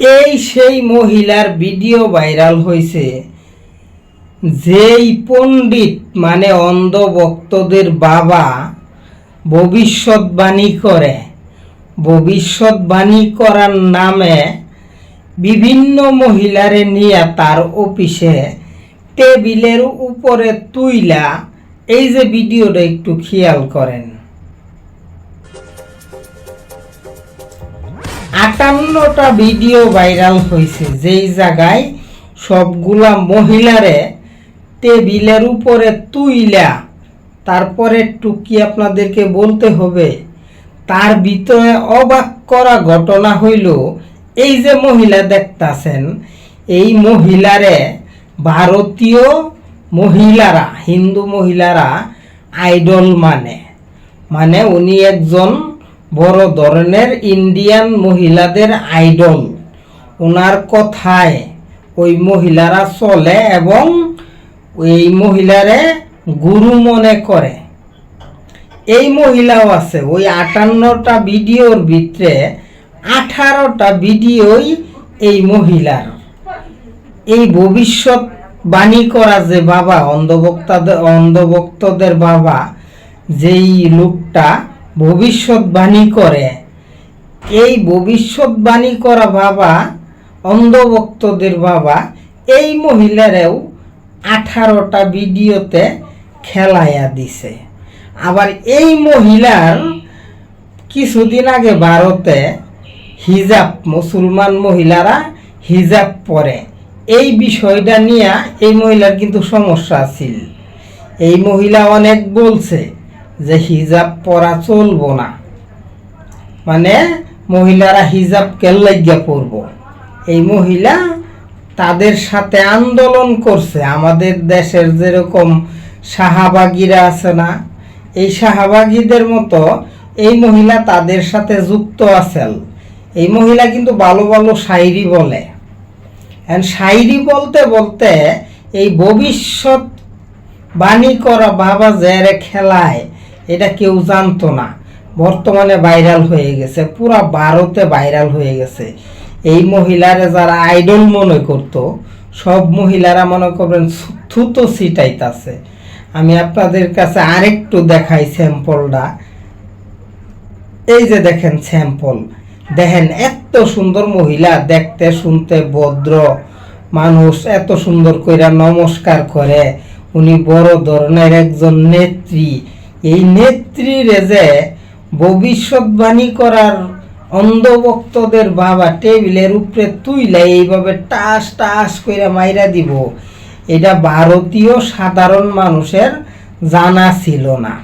এই সেই মহিলার ভিডিও ভাইরাল হয়েছে, যেই পণ্ডিত মানে অন্ধ ভক্তদের বাবা ভবিষ্যৎবাণী করে। ভবিষ্যৎবাণী করার নামে বিভিন্ন মহিলারে নিয়ে তার অফিসে টেবিলের উপরে তুইলা, এই যে ভিডিওটা একটু খেয়াল করেন। 58টা ভিডিও ভাইরাল হয়েছে, যেই জায়গায় সবগুলা মহিলারে টেবিলের উপরে তুইলা, তারপরে একটু কি আপনাদেরকে বলতে হবে, তার ভিতরে অবাক করা ঘটনা হইল, এই যে মহিলা দেখতাছেন, এই মহিলারে ভারতীয় মহিলারা, হিন্দু মহিলারা আইডল মানে উনি একজন বড় ধরনের ইন্ডিয়ান মহিলাদের আইডল। ওনার কথায় ওই মহিলারা চলে এবং এই মহিলারে গুরু মনে করে। এই মহিলাও আছে। ওই 58টা ভিডিওর ভিতরে 18টা ভিডিওই এই মহিলার। এই ভবিষ্যৎবাণী করা যে বাবা, অন্ধভক্তদের বাবা, যেই লোকটা ভবিষ্যৎবাণী করে, এই ভবিষ্যৎবাণী করা বাবা, অন্ধভক্তদের বাবা, এই মহিলারেও 18টা ভিডিওতে খেলাইয়া দিছে। আবার এই মহিলার কিছুদিন আগে ভারতে হিজাব, মুসলমান মহিলারা হিজাব পরে, এই বিষয়টা নিয়ে এই মহিলার কিন্তু সমস্যা ছিল। এই মহিলা অনেক বলছে যে হিজাব পরা চলবো না, মানে মহিলারা হিজাব কেল্লাইয়া পরব। এই মহিলা তাদের সাথে আন্দোলন করছে। আমাদের দেশের যেরকম শাহবাগীরা আছে না, এই শাহবাগীদের মতো এই মহিলা তাদের সাথে যুক্ত আছেন। এই মহিলা কিন্তু ভালো ভালো শায়রি বলে। শায়রি বলতে বলতে এই ভবিষ্যৎ বাণী করা বাবা যারে খেলায়, এটা কেউ জানতো না। বর্তমানে ভাইরাল হয়ে গেছে, পুরা ভারতে ভাইরাল হয়ে গেছে। এই মহিলারে যারা আইডল মনে করত, সব মহিলারা মনে করবেন থুতো ছিটাইতাছে। আমি আপনাদের কাছে আরেকটু দেখাই স্যাম্পলটা। এই যে দেখেন স্যাম্পল, দেখেন এত সুন্দর মহিলা, দেখতে শুনতে ভদ্র মানুষ, এত সুন্দর কইরা নমস্কার করে। উনি বড় ধরনের একজন নেত্রী। এই নেত্রীরে যে ভবিষ্যৎবাণী করার অন্ধভক্তদের বাবা টেবিলের উপরে তুইলা এইভাবে টাস টাস কইরা মাইরা দিব, এটা ভারতীয় সাধারণ মানুষের জানা ছিল না।